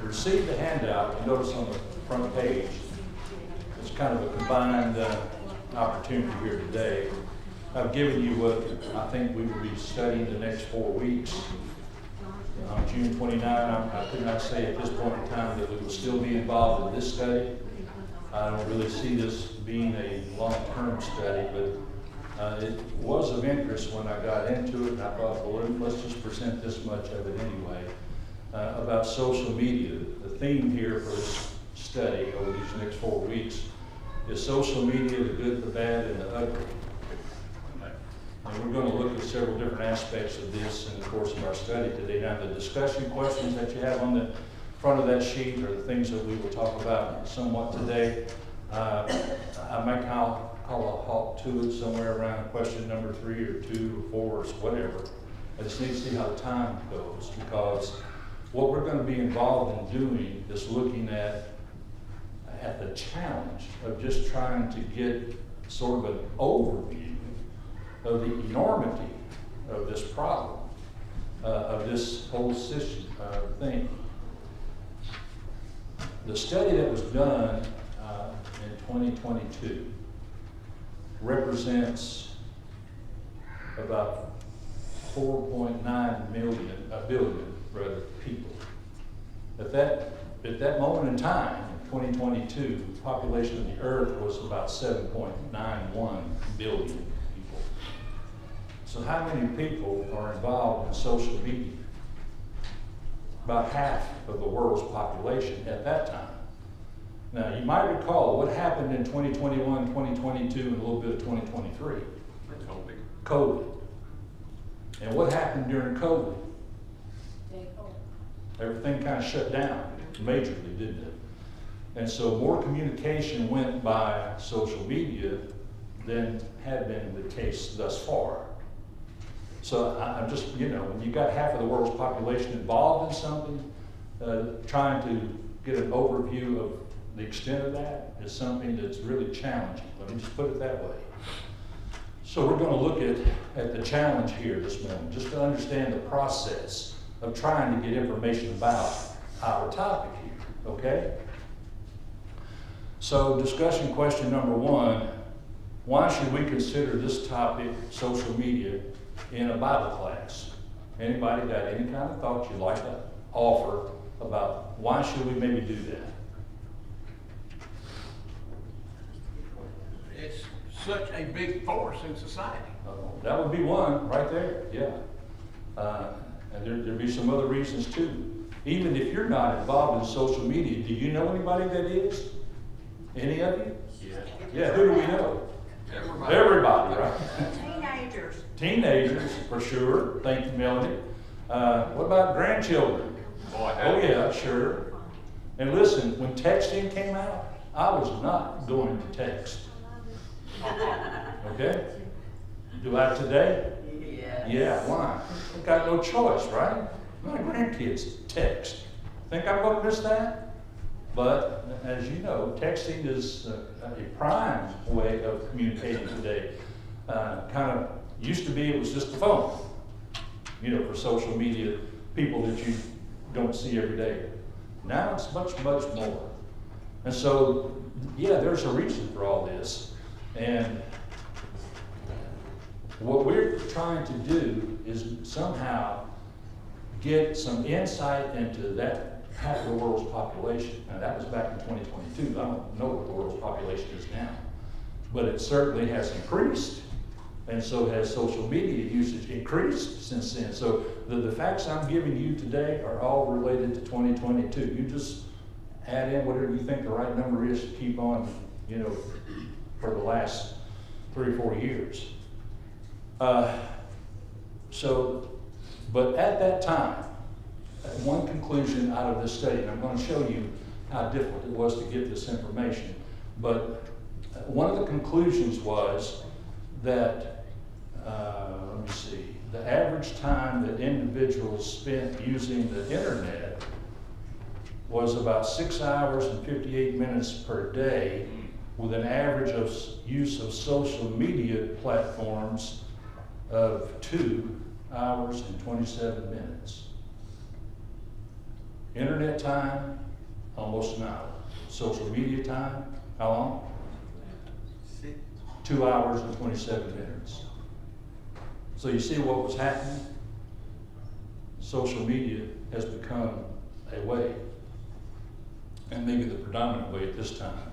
received the handout, you notice on the front page, it's kind of a combined opportunity here today. I've given you what I think we will be studying the next 4 weeks. On June 29, I could not say at this point in time that we will still be involved in this study. I don't really see this being a long-term study, but it was of interest when I got into it, and I thought, well, let's just present this much of it anyway, about social media. The theme here for this study over these next 4 weeks is social media, the good, the bad, and the ugly. And we're going to look at several different aspects of this in the course of our study today. Now, the discussion questions that you have on the front of that sheet are the things that we will talk about somewhat today. I might call a halt to it somewhere around question number 3 or 2 or 4 or whatever. I just need to see how the time goes, because what we're going to be involved in doing is looking at the challenge of just trying to get sort of an overview of the enormity of this problem, of this whole system thing. The study that was done in 2022 represents about 4.9 billion people. At that moment in time, in 2022, the population of the earth was about 7.91 billion people. So how many people are involved in social media? About half of the world's population at that time. Now, you might recall what happened in 2021, 2022, and a little bit of 2023. COVID. And what happened during COVID? Everything kind of shut down majorly, didn't it? And so more communication went by social media than had been the case thus far. So I'm just, when you got half of the world's population involved in something, trying to get an overview of the extent of that is something that's really challenging. Let me just put it that way. So we're going to look at the challenge here this morning, just to understand the process of trying to get information about our topic here, okay? So discussion question number 1, why should we consider this topic, social media, in a Bible class? Anybody got any kind of thought you'd like to offer about why should we maybe do that? It's such a big force in society. That would be one right there, yeah. And there'd be some other reasons too. Even if you're not involved in social media, do you know anybody that is? Any of you? Yeah. Yeah, who do we know? Everybody. Everybody, right? Teenagers. Teenagers, for sure. Thank you, Melanie. What about grandchildren? Boy, Oh yeah, sure. And listen, when texting came out, I was not going to text. Okay? Do I today? Yeah, why? I got no choice, right? My grandkids text. Think I'm going to miss that? But as you know, texting is a prime way of communicating today. Kind of used to be it was just the phone, for social media, people that you don't see every day. Now it's much, much more. And so, yeah, there's a reason for all this. And what we're trying to do is somehow get some insight into that half of the world's population. Now that was back in 2022. I don't know what the world's population is now. But it certainly has increased, and so has social media usage increased since then. So the facts I'm giving you today are all related to 2022. You just add in whatever you think the right number is to keep on, for the last 3 or 4 years. But at that time, one conclusion out of this study, and I'm going to show you how difficult it was to get this information, but one of the conclusions was that, the average time that individuals spent using the internet was about 6 hours and 58 minutes per day, with an average of use of social media platforms of 2 hours and 27 minutes. Internet time, almost an hour. Social media time, how long? 2 hours and 27 minutes. So you see what was happening? Social media has become a way, and maybe the predominant way at this time.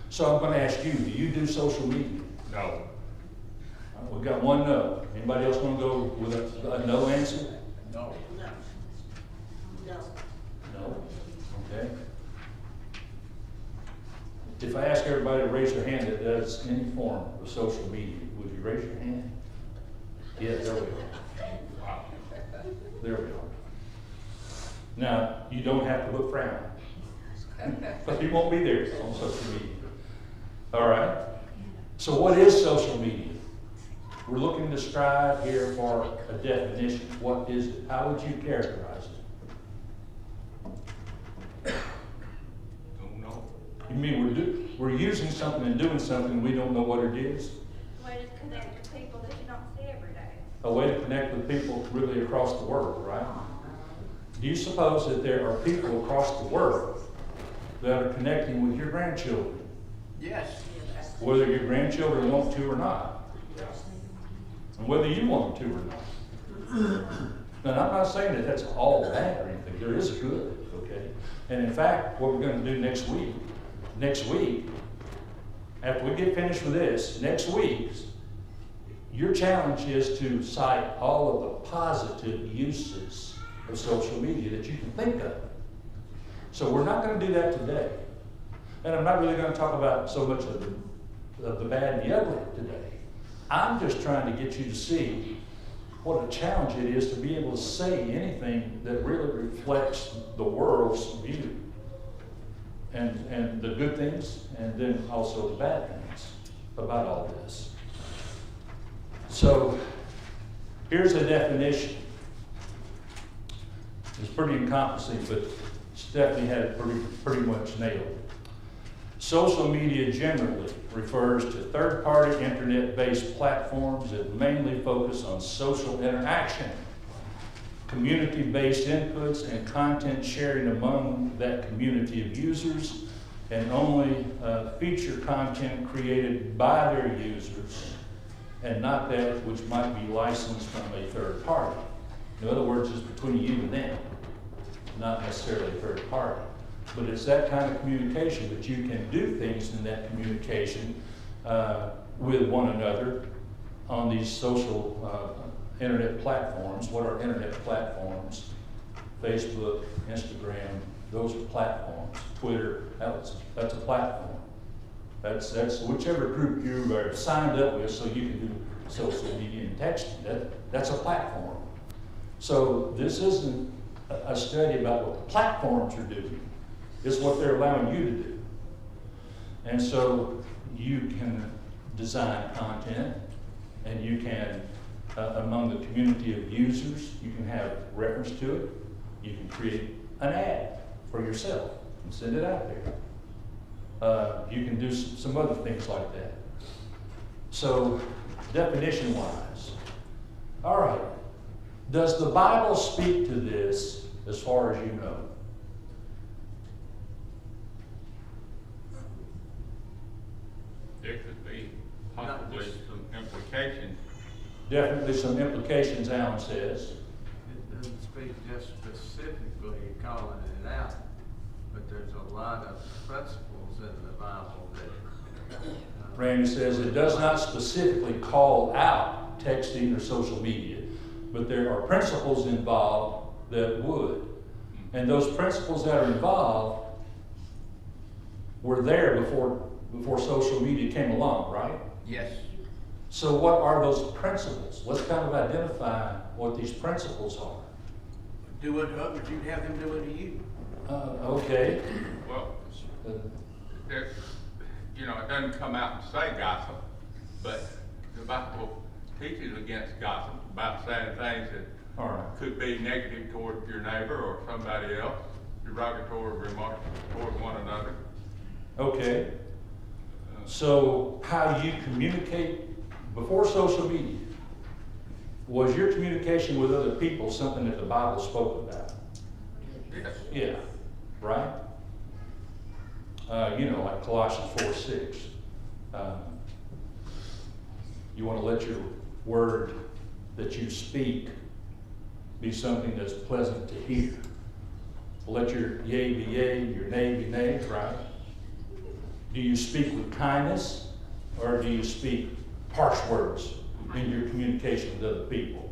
So I'm going to ask you, do you do social media? No. We've got one no. Anybody else want to go with a no answer? No. No? Okay. If I ask everybody to raise their hand that does any form of social media, would you raise your hand? Yeah, there we go. Wow. There we go. Now, you don't have to look frown. But you won't be there on social media. All right? So what is social media? We're looking to strive here for a definition. What is it? How would you characterize it? Don't know. You mean we're using something and doing something we don't know what it is? A way to connect to people that you don't see every day. A way to connect with people really across the world, right? Do you suppose that there are people across the world that are connecting with your grandchildren, Yes. whether your grandchildren want to or not? And whether you want to or not. And I'm not saying that that's all bad or anything. There is good, okay? And in fact, what we're going to do next week, after we get finished with this, next week, your challenge is to cite all of the positive uses of social media that you can think of. So we're not going to do that today. And I'm not really going to talk about so much of the bad and the ugly today. I'm just trying to get you to see what a challenge it is to be able to say anything that really reflects the world's view. And the good things, and then also the bad things about all this. So, here's a definition. It's pretty encompassing, but Stephanie had it pretty much nailed. Social media generally refers to third-party internet-based platforms that mainly focus on social interaction, community-based inputs, and content sharing among that community of users, and only feature content created by their users, and not that which might be licensed from a third party. In other words, it's between you and them, not necessarily a third party. But it's that kind of communication, that you can do things in that communication with one another on these social internet platforms. What are internet platforms? Facebook, Instagram, those are platforms. Twitter, that's a platform. That's whichever group you are signed up with so you can do social media and texting. That's a platform. So this isn't a study about what the platforms are doing. It's what they're allowing you to do. And so you can design content, and you can, among the community of users, you can have reference to it. You can create an ad for yourself and send it out there. You can do some other things like that. So, definition-wise, all right, does the Bible speak to this as far as you know? There could be possibly some implications. Definitely some implications, Alan says. It doesn't speak just specifically calling it out, but there's a lot of principles in the Bible that. Randy says it does not specifically call out texting or social media, but there are principles involved that would. And those principles that are involved were there before social media came along, right? Yes. So what are those principles? Let's kind of identify what these principles are. Do unto others, you'd have them do unto you. Okay. Well, there, it doesn't come out and say gossip, but the Bible teaches against gossip, about saying things that All right. could be negative toward your neighbor or somebody else, derogatory remarks toward one another. Okay. So how you communicate before social media, was your communication with other people something that the Bible spoke about? Yes. Yeah, right? You know, like Colossians 4:6. You want to let your word that you speak be something that's pleasant to hear. Let your yea be yea, your nay be nay, right? Do you speak with kindness, or do you speak harsh words in your communication with other people?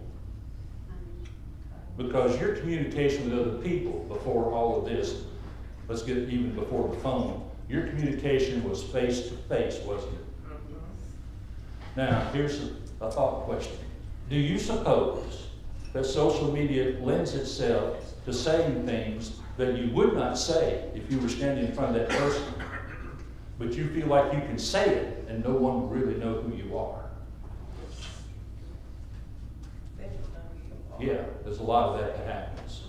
Because your communication with other people before all of this, let's get even before the phone, your communication was face to face, wasn't it? Now, here's a thought question. Do you suppose that social media lends itself to saying things that you would not say if you were standing in front of that person, but you feel like you can say it and no one will really know who you are? Yeah, there's a lot of that that happens.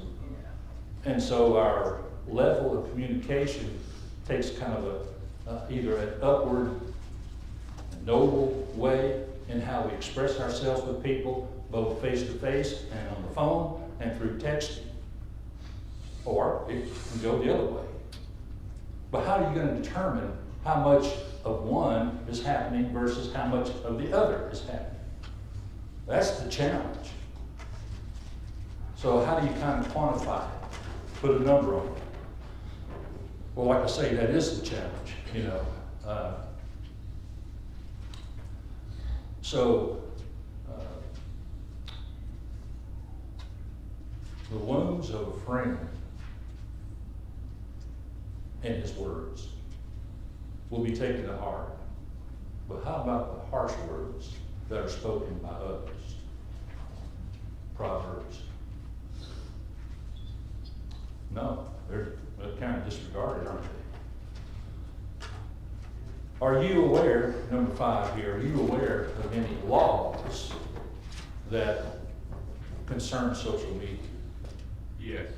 And so our level of communication takes kind of either an upward, noble way in how we express ourselves with people, both face to face and on the phone and through texting. Or it can go the other way. But how are you going to determine how much of one is happening versus how much of the other is happening? That's the challenge. So how do you kind of quantify it? Put a number on it? Well, like I say, that is the challenge, you know. The wounds of a friend and his words will be taken to heart. But how about the harsh words that are spoken by others? Proverbs. No, they're kind of disregarded, aren't they? Are you aware, number 5 here, are you aware of any laws that concern social media? Yes.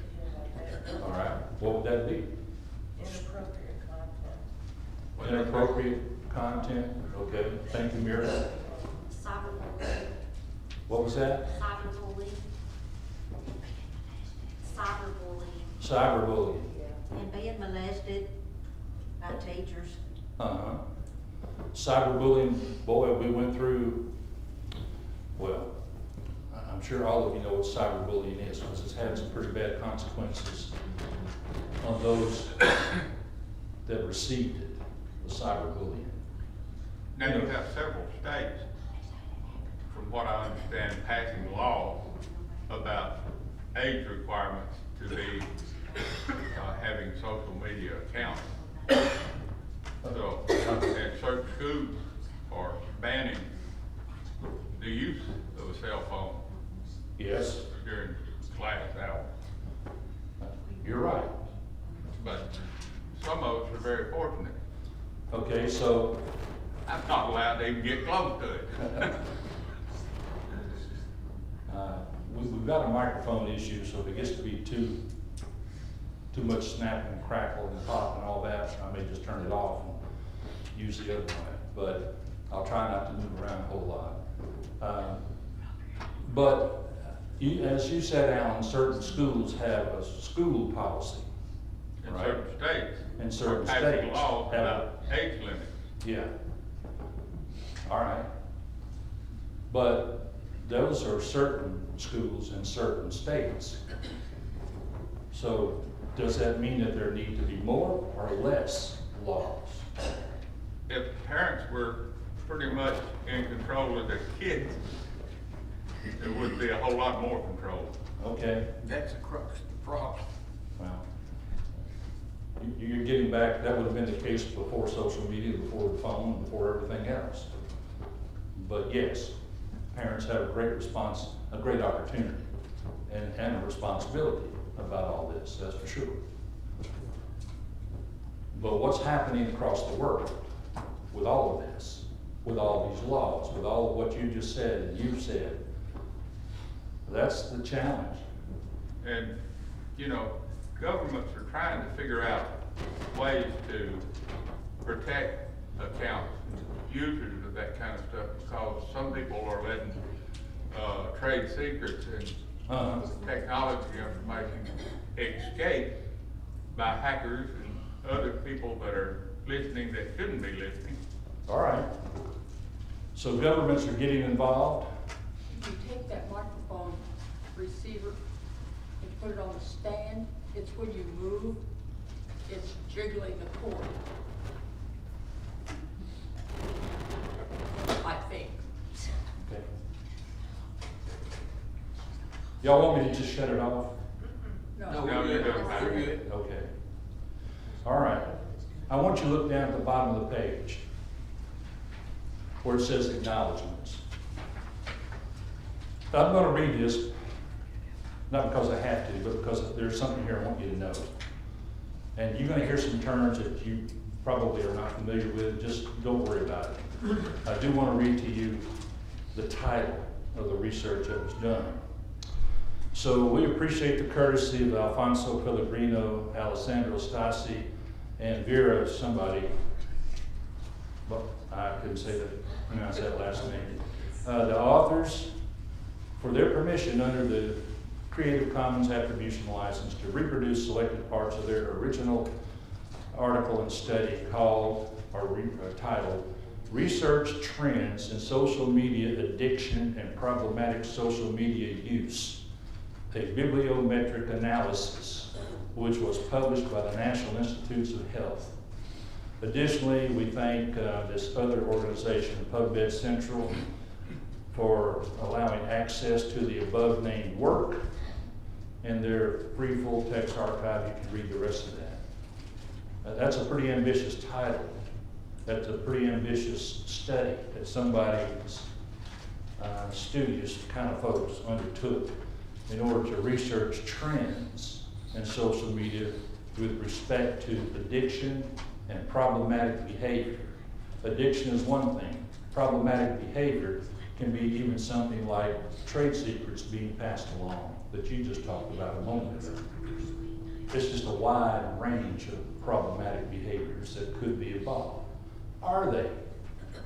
All right, what would that be? Inappropriate content. Inappropriate content, okay, thank you, Mira. Cyberbullying. What was that? Cyberbullying. Cyberbullying. Cyberbullying. And being molested by teachers. Uh-huh. Cyberbullying, boy, we went through, well, I'm sure all of you know what cyberbullying is, because it's had some pretty bad consequences on those that received it, the cyberbullying. Now you have several states, from what I understand, passing laws about age requirements to be having social media accounts. So, and certain schools are banning the use of a cell phone Yes, during class hours. you're right. But some of us are very fortunate. Okay, so, I'm not allowed to even get close to it. we've got a microphone issue, so if it gets to be too much snapping and crackle and pop and all that, I may just turn it off and use the other way. But I'll try not to move around a whole lot. But as you said, Alan, certain schools have a school policy. In Right. certain states. In certain are passing states laws have- about age limits. Yeah. All right. But those are certain schools in certain states. So does that mean that there need to be more or less laws? If parents were pretty much in control of their kids, there would be a whole lot more control. Okay, That's the crux of the problem. well, you're getting back, that would have been the case before social media, before the phone, before everything else. But yes, parents have a great opportunity and a responsibility about all this, that's for sure. But what's happening across the world with all of this, with all these laws, with all of what you just said and you've said, that's the challenge. And, you know, governments are trying to figure out ways to protect accounts, users of that kind of stuff, because some people are letting trade secrets and Uh-huh. technology information escape by hackers and other people that are listening that shouldn't be listening. All right. So governments are getting involved. If you take that microphone receiver and put it on the stand, it's when you move, it's jiggling the cord. I think. Okay. Y'all want me to just shut it off? No, No, No, we're you're good. good. We're good. Okay. All right. I want you to look down at the bottom of the page where it says acknowledgements. I'm going to read this, not because I have to, but because there's something here I want you to know. And you're going to hear some terms that you probably are not familiar with. Just don't worry about it. I do want to read to you the title of the research that was done. So we appreciate the courtesy of Alfonso Pellegrino, Alessandro Stasi, and Vera somebody, well, I couldn't pronounce that last name. The authors, for their permission under the Creative Commons Attribution License to reproduce selected parts of their original article and study called, or titled, Research Trends in Social Media Addiction and Problematic Social Media Use, a bibliometric analysis, which was published by the National Institutes of Health. Additionally, we thank this other organization, PubMed Central, for allowing access to the above named work and their free full text archive. You can read the rest of that. That's a pretty ambitious title. That's a pretty ambitious study that somebody's studious kind of folks undertook in order to research trends in social media with respect to addiction and problematic behavior. Addiction is one thing. Problematic behavior can be even something like trade secrets being passed along that you just talked about a moment ago. It's just a wide range of problematic behaviors that could be involved. Are they?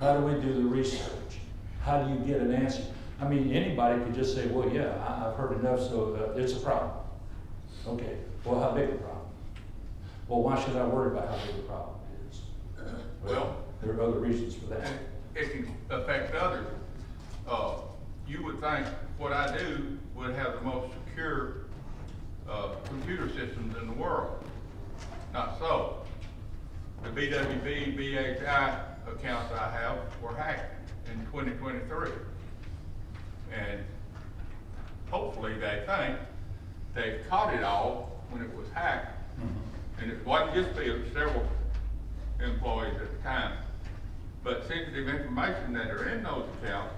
How do we do the research? How do you get an answer? I mean, anybody could just say, well, yeah, I've heard enough, so it's a problem. Okay, well, how big a problem? Well, why should I worry about how big the problem is? Well, there are other reasons for that. And it can affect others. You would think what I do would have the most secure computer systems in the world. Not so. The BWB, BHI accounts I have were hacked in 2023. And hopefully they think they caught it all when it was hacked. And it wasn't just me, it was several employees at the time. But sensitive information that are in those accounts,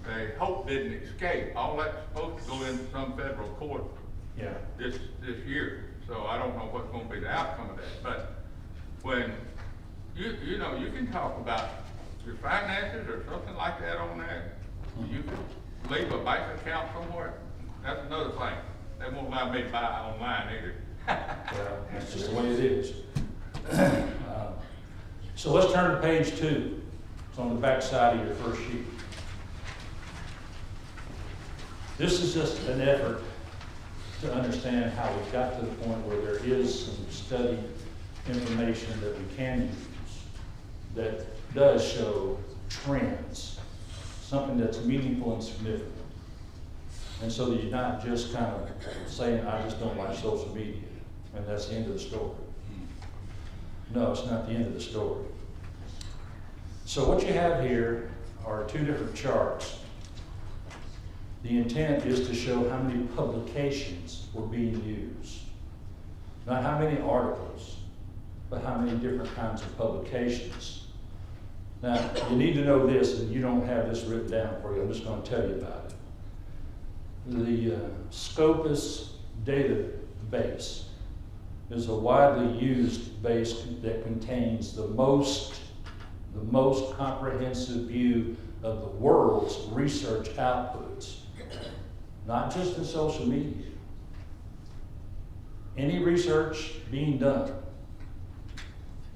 they hope didn't escape. All that's supposed to go into some federal court Yeah. this year. So I don't know what's gonna be the outcome of that. But when, you know, you can talk about your finances or something like that on there. You can leave a bank account somewhere. That's another thing. They won't allow me to buy online either. Well, that's just the way it is. So let's turn to page 2. It's on the back side of your first sheet. This is just an effort to understand how we got to the point where there is some study information that we can use that does show trends, something that's meaningful and significant. And so that you're not just kind of saying, I just don't like social media, and that's the end of the story. No, it's not the end of the story. So what you have here are 2 different charts. The intent is to show how many publications were being used. Not how many articles, but how many different kinds of publications. Now, you need to know this, and you don't have this written down for you. I'm just going to tell you about it. The Scopus database is a widely used base that contains the most comprehensive view of the world's research outputs, not just in social media. Any research being done,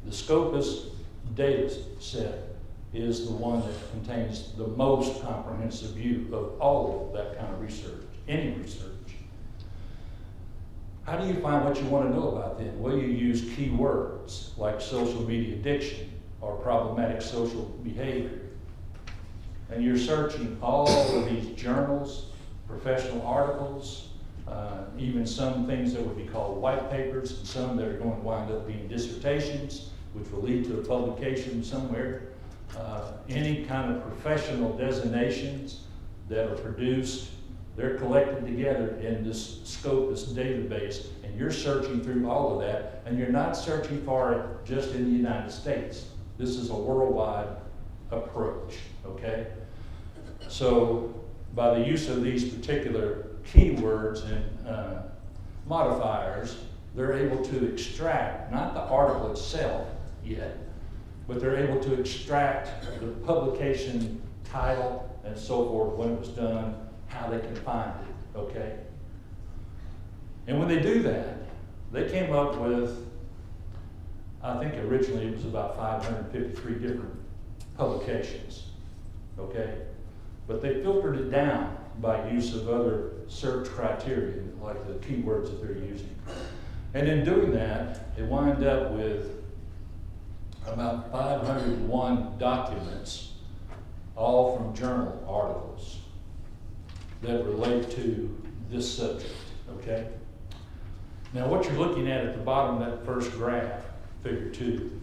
the Scopus data set is the one that contains the most comprehensive view of all of that kind of research. any research. How do you find what you want to know about them? Well, you use keywords like social media addiction or problematic social behavior. And you're searching all of these journals, professional articles, even some things that would be called white papers, and some that are going to wind up being dissertations, which will lead to a publication somewhere. Any kind of professional designations that are produced, they're collected together in this Scopus database, and you're searching through all of that, and you're not searching for it just in the United States. This is a worldwide approach, okay? So by the use of these particular keywords and modifiers, they're able to extract, not the article itself yet, but they're able to extract the publication title and so forth, when it was done, how they can find it, okay? And when they do that, they came up with, I think originally it was about 553 different publications, okay? But they filtered it down by use of other search criteria, like the keywords that they're using. And in doing that, they wind up with about 501 documents, all from journal articles that relate to this subject, okay? Now what you're looking at the bottom of that first graph, figure 2,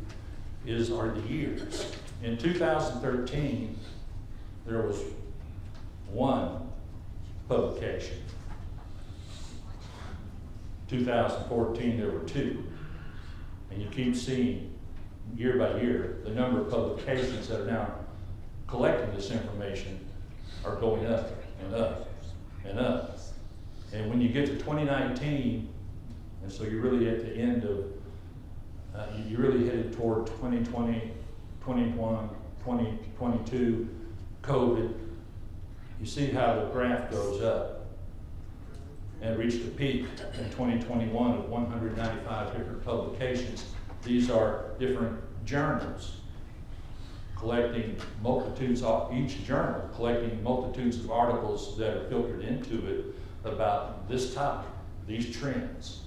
are the years. In 2013, there was 1 publication. 2014, there were 2. And you keep seeing, year by year, the number of publications that are now collecting this information are going up and up and up. And when you get to 2019, and so you're really at the end of, you're really headed toward 2020, 21, 2022, COVID, you see how the graph goes up and reached a peak in 2021 of 195 different publications. These are different journals collecting multitudes of, each journal collecting multitudes of articles that are filtered into it about this topic, these trends.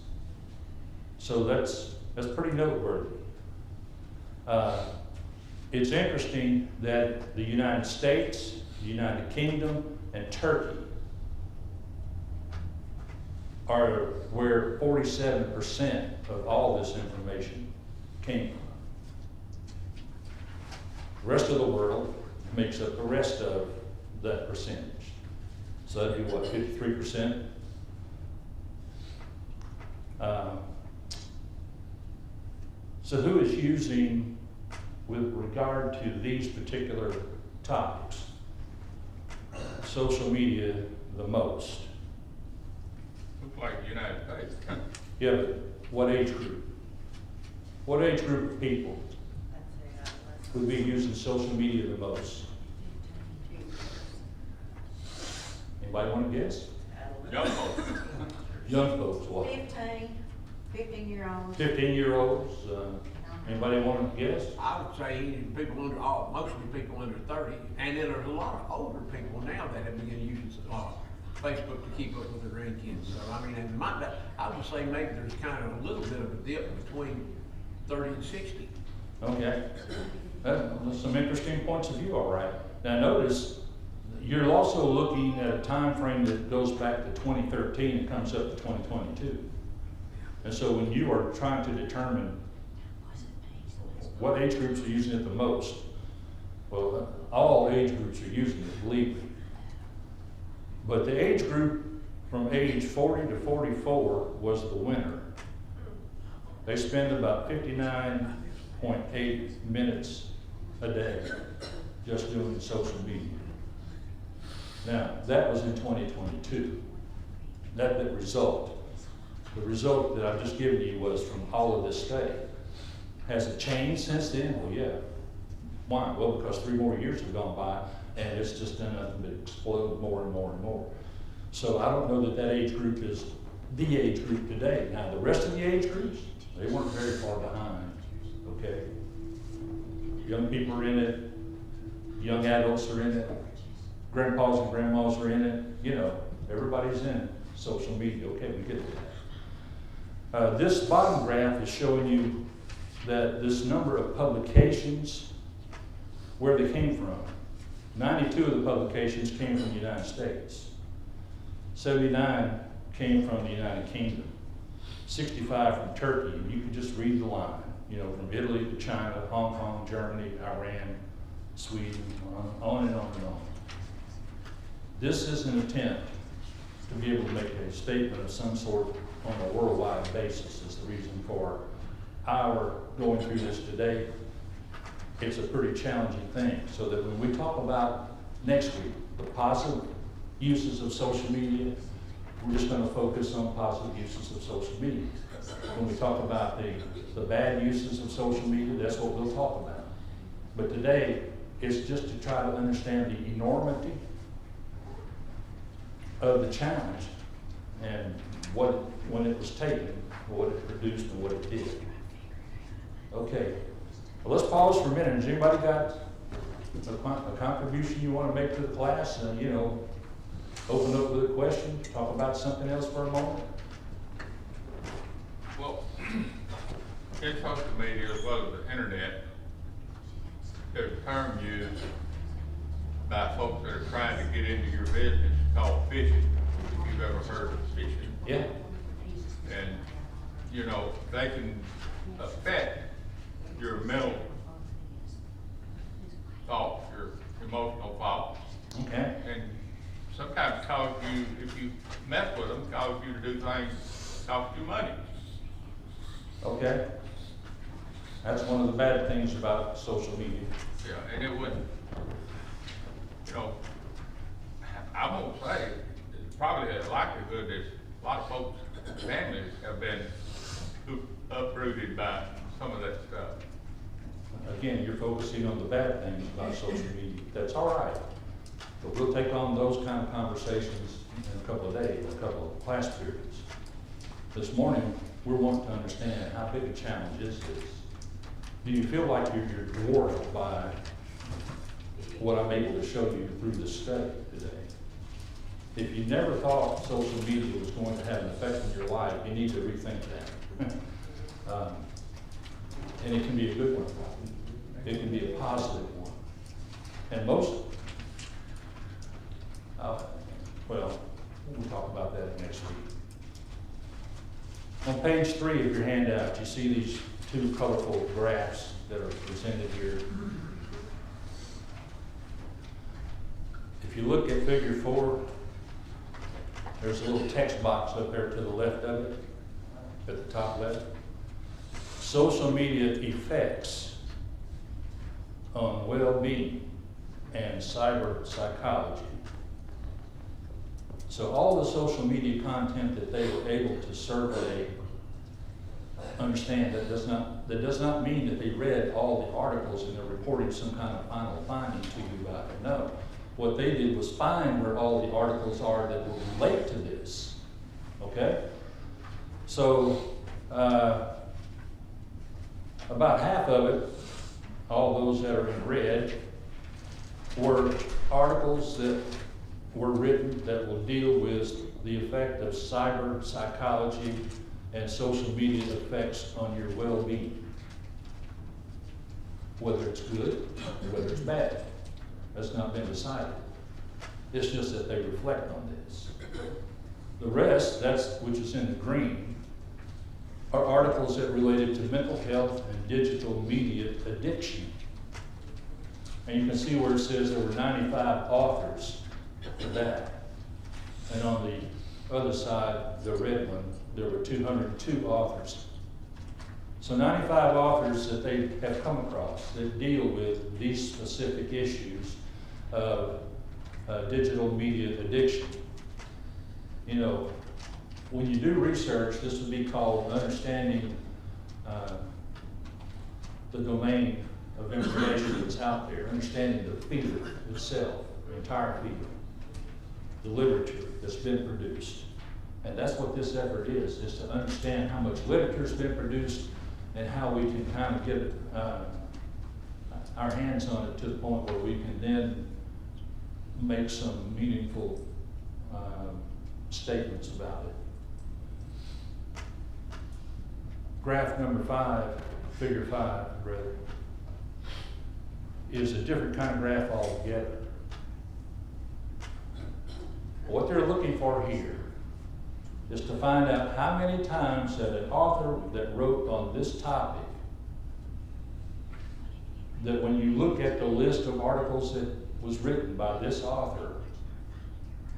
So that's pretty noteworthy. It's interesting that the United States, the United Kingdom, and Turkey are where 47% of all this information came from. The rest of the world makes up the rest of that percentage. So that'd be what, 53%? So who is using, with regard to these particular topics, social media the most? Looks like the United States. Yeah, but what age group? What age group of people would be using social media the most? Anybody want to guess? Young folks. Young folks, what? 15-year-olds. 15-year-olds, anybody want to guess? I would say people under, mostly people under 30, and then there's a lot of older people now that have begun using Facebook to keep up with their grandkids. So I mean, I would say maybe there's kind of a little bit of a dip between 30 and 60. Okay, that's some interesting points of view, all right. Now notice, you're also looking at a time frame that goes back to 2013 and comes up to 2022. And so when you are trying to determine what age groups are using it the most, well, all age groups are using it, believe me. But the age group from age 40 to 44 was the winner. They spend about 59.8 minutes a day just doing social media. Now, that was in 2022. That result. The result that I've just given you was from all of this study. Has it changed since then? Well, yeah. Why? Well, because 3 more years have gone by, and it's just done nothing but explode more and more and more. So I don't know that that age group is the age group today. Now, the rest of the age groups, they weren't very far behind, okay? Young people are in it, young adults are in it, grandpas and grandmas are in it, you know, Everybody's in social media, okay, we get that. This bottom graph is showing you that this number of publications, where they came from. 92 of the publications came from the United States. 79 came from the United Kingdom. 65 from Turkey, and you can just read the line, you know, from Italy to China, Hong Kong, Germany, Iran, Sweden, on and on and on. This is an attempt to be able to make a statement of some sort on a worldwide basis. Is the reason for our going through this today. It's a pretty challenging thing, so that when we talk about next week, the positive uses of social media, we're just going to focus on positive uses of social media. When we talk about the bad uses of social media, that's what we'll talk about. But today, it's just to try to understand the enormity of the challenge and when it was taken, what it produced and what it did. Okay, well, let's pause for a minute. Has anybody got a contribution you want to make to the class? You know, open up with a question, talk about something else for a moment? Well, in social media as well as the internet, there's a term used by folks that are trying to get into your business called phishing, if you've ever heard of phishing. Yeah. And, you know, they can affect your mental thoughts, your emotional thoughts. Okay. And sometimes cause you, if you mess with them, cause you to do things, cost you money. Okay. That's one of the bad things about social media. Yeah, and it would, you know, I won't say, it's probably a likelihood that a lot of folks, families have been uprooted by some of that stuff. Again, you're focusing on the bad things about social media. That's all right. But we'll take on those kind of conversations in a couple of days, a couple of class periods. This morning, we're wanting to understand how big a challenge is this. Do you feel like you're dwarfed by what I'm able to show you through this study today? If you never thought social media was going to have an effect on your life, you need to rethink that. And it can be a good one. It can be a positive one. And most, well, we'll talk about that next week. On page 3 of your handout, you see these two colorful graphs that are presented here. If you look at figure 4, there's a little text box up there to the left of it, at the top left. Social media effects on well-being and cyber psychology. So all the social media content that they were able to survey, understand that does not mean that they read all the articles and they're reporting some kind of final finding to you about it. No. What they did was find where all the articles are that will relate to this. Okay? So about half of it, all those that are in red, were articles that were written that will deal with the effect of cyber psychology and social media effects on your well-being. Whether it's good or whether it's bad, that's not been decided. It's just that they reflect on this. The rest, which is in the green, are articles that related to mental health and digital media addiction. And you can see where it says there were 95 authors for that. And on the other side, the red one, there were 202 authors. So 95 authors that they have come across that deal with these specific issues of digital media addiction. You know, when you do research, this would be called understanding the domain of information that's out there, understanding the field itself, the entire field, the literature that's been produced. And that's what this effort is to understand how much literature has been produced and how we can kind of get our hands on it to the point where we can then make some meaningful statements about it. Graph number 5, figure 5, rather, is a different kind of graph altogether. What they're looking for here is to find out how many times that an author that wrote on this topic, that when you look at the list of articles that was written by this author,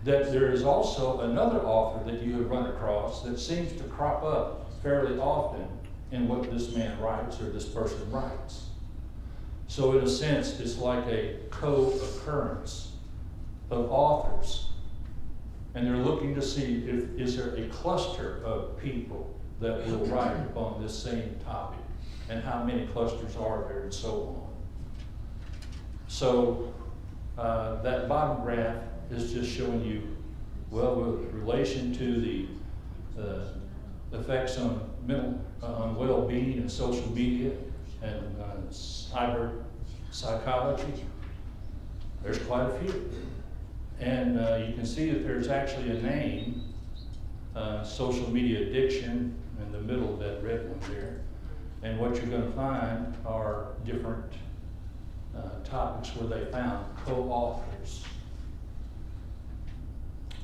that there is also another author that you have run across that seems to crop up fairly often in what this man writes or this person writes. So in a sense, it's like a co-occurrence of authors. And they're looking to see if is there a cluster of people that will write on this same topic, and how many clusters are there, and so on. So that bottom graph is just showing you, well, with relation to the effects on mental, on well-being and social media and cyber psychology, there's quite a few. And you can see that there's actually a name, social media addiction, in the middle of that red one there. And what you're going to find are different topics where they found co-authors.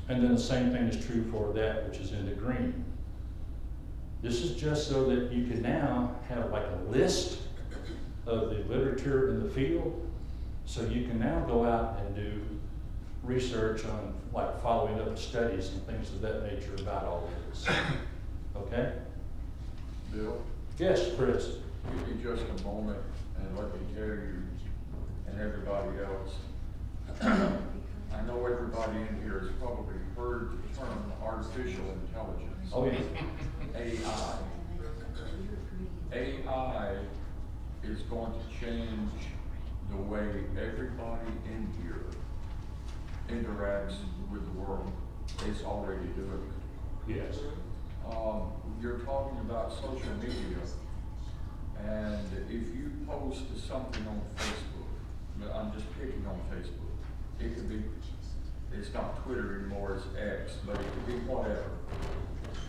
And then the same thing is true for that which is in the green. This is just so that you can now have like a list of the literature in the field, so you can now go out and do research on, like, following up studies and things of that nature about all of this. Okay? Bill, Yes, Chris. give me just a moment and let me tell you and everybody else. I know everybody in here has probably heard the term artificial intelligence. Oh, yeah. AI. AI is going to change the way everybody in here interacts with the world. It's already doing it. Yes. You're talking about social media, and if you post something on Facebook, I'm just picking on Facebook, it could be, it's not Twitter anymore, it's X, but it could be whatever.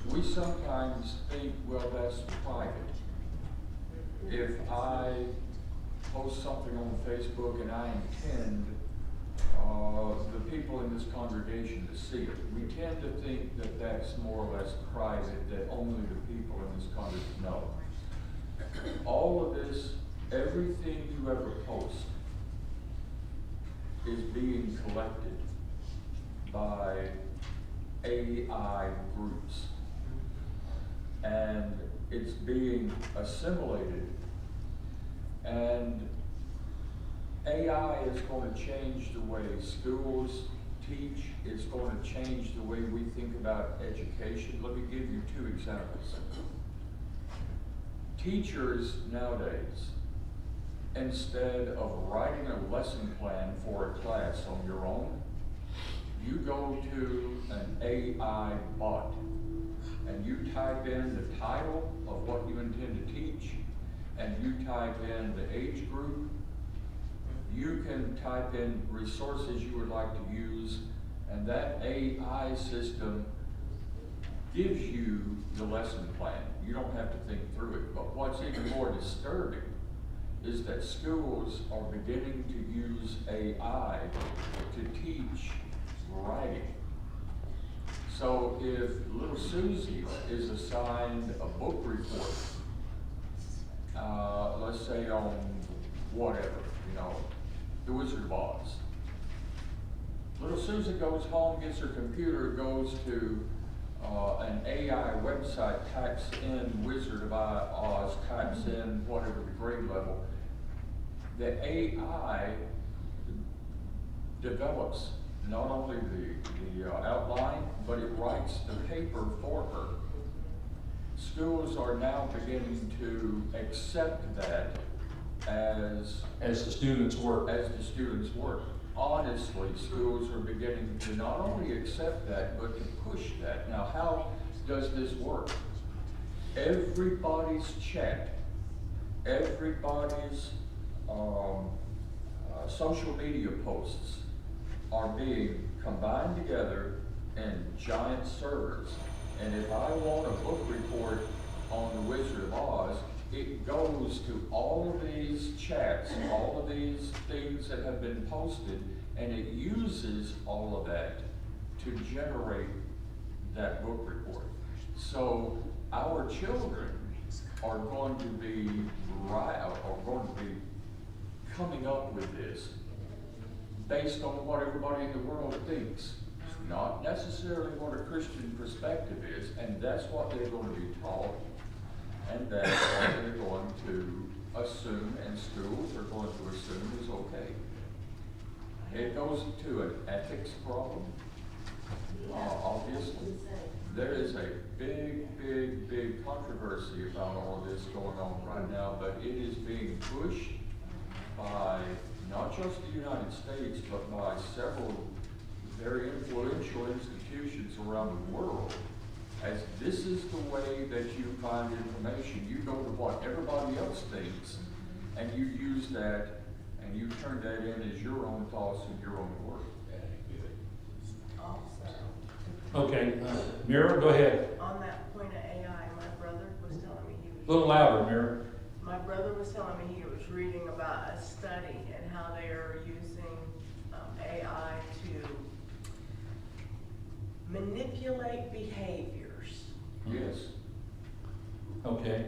We sometimes think, well, that's private. If I post something on Facebook and I intend the people in this congregation to see it, we tend to think that that's more or less private, that only the people in this congregation know. All of this, everything you ever post is being collected by AI groups. And it's being assimilated, and AI is going to change the way schools teach. It's going to change the way we think about education. Let me give you 2 examples. Teachers nowadays, instead of writing a lesson plan for a class on your own, you go to an AI bot and you type in the title of what you intend to teach, and you type in the age group. You can type in resources you would like to use, and that AI system gives you the lesson plan. You don't have to think through it. But what's even more disturbing is that schools are beginning to use AI to teach writing. So if little Susie is assigned a book report, let's say on whatever, The Wizard of Oz. Little Susie goes home, gets her computer, goes to an AI website, types in Wizard of Oz, types in whatever the grade level. The AI develops not only the outline, but it writes the paper for her. Schools are now beginning to accept that as the students work. As the students work. Honestly, schools are beginning to not only accept that, but to push that. Now, how does this work? Everybody's chat, everybody's social media posts are being combined together and giant servers. And if I want a book report on The Wizard of Oz, it goes to all of these chats, all of these things that have been posted, and it uses all of that to generate that book report. So our children are going to be coming up with this based on what everybody in the world thinks, not necessarily what a Christian perspective is, and that's what they're going to be taught, and that's what they're going to assume, and schools are going to assume is okay. It goes to an ethics problem, obviously. There is a big controversy about all of this going on right now, but it is being pushed by not just the United States, but by several very influential institutions around the world. As this is the way that you find information, you go to what everybody else thinks, and you use that, and you turn that in as your own thoughts and your own work. Okay, Mira, go ahead. On that point of AI, my brother was telling me A little louder, Mira. my brother was telling me he was reading about a study and how they are using AI to manipulate behaviors. Yes. Okay.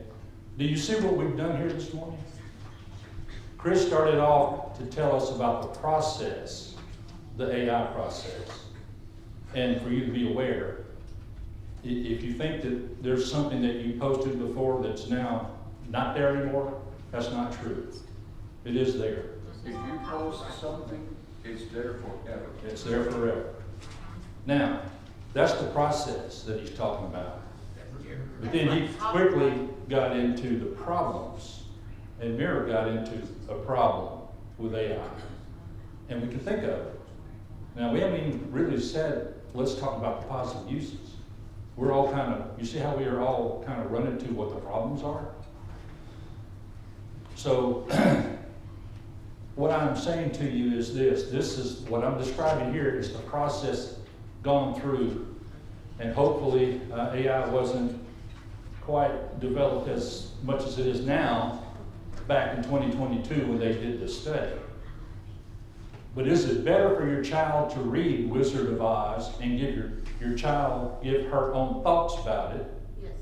Do you see what we've done here this morning? Chris started off to tell us about the process, the AI process. And for you to be aware, if you think that there's something that you posted before that's now not there anymore, that's not true. It is there. If you post something, it's there forever. It's there forever. Now, that's the process that he's talking about. But then he quickly got into the problems, and Mira got into a problem with AI. And we can think of it. Now, we haven't even really said, let's talk about the positive uses. We're all kind of, you see how we are all kind of running to what the problems are? So, what I'm saying to you is this is what I'm describing here is the process gone through, and hopefully AI wasn't quite developed as much as it is now back in 2022 when they did this study. But is it better for your child to read Wizard of Oz and give your child give her own thoughts about it? Yes.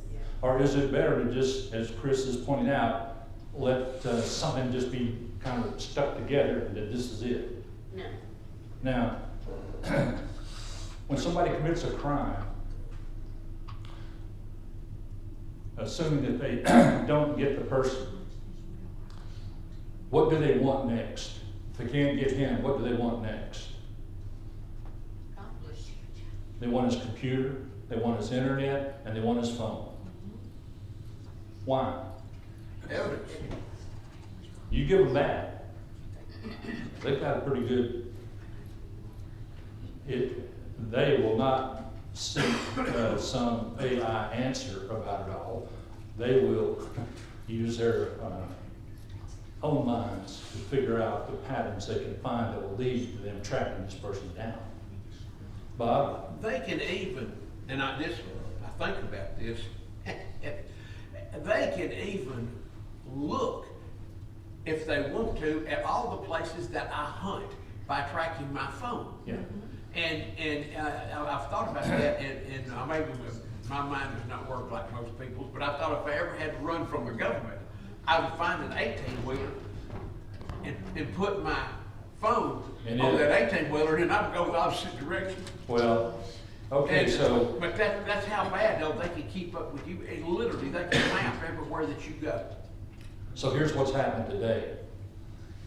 Or is it better to just, as Chris is pointing out, let something just be kind of stuck together and that this is it? No. Now, when somebody commits a crime, assuming that they don't get the person, what do they want next? If they can't get him, what do they want next? They want his computer, they want his internet, and they want his phone. Why? Evidence. You give them that, they've got a pretty good, they will not seek some AI answer about it all. They will use their own minds to figure out the patterns they can find that will lead to them tracking this person down. Bob? They can even, and I think about this, they can even look, if they want to, at all the places that I hunt by tracking my phone. Yeah. And I've thought about that, and maybe my mind does not work like most people's, but I thought if I ever had to run from the government, I would find an 18-wheeler and put my phone on that 18-wheeler, and then I would go the opposite direction. Well, okay, so. But that's how bad, though, they can keep up with you. And literally, they can map everywhere that you go. So here's what's happened today.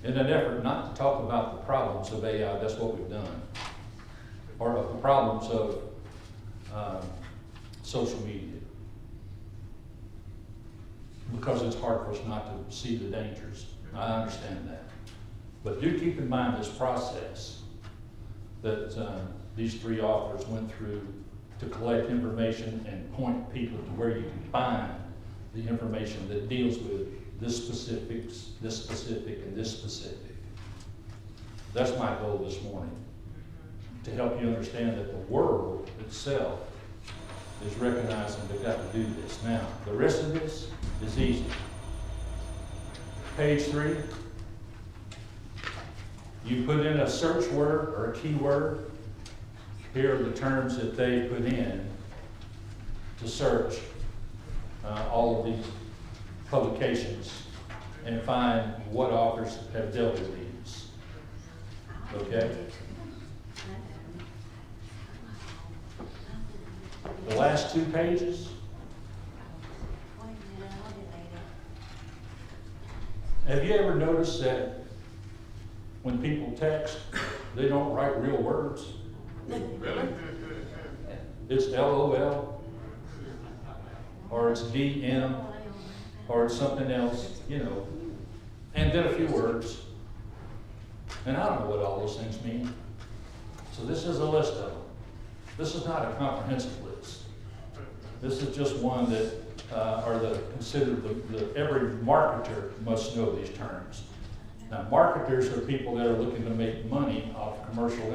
In an effort not to talk about the problems of AI, that's what we've done. Or the problems of social media. Because it's hard for us not to see the dangers. I understand that. But do keep in mind this process that these three authors went through to collect information and point people to where you can find the information that deals with this specifics, this specific, and this specific. That's my goal this morning. to help you understand that the world itself is recognizing they've got to do this. Now, the rest of this is easy. Page 3, you put in a search word or a keyword. Here are the terms that they put in to search all of these publications and find what authors have dealt with these. Okay? The last 2 pages, have you ever noticed that when people text, they don't write real words? Really? It's LOL, or it's DM, or it's something else, you know, and then a few words. And I don't know what all those things mean. So this is a list of them. This is not a comprehensive list. This is just one that considered every marketer must know these terms. Now, marketers are people that are looking to make money off commercial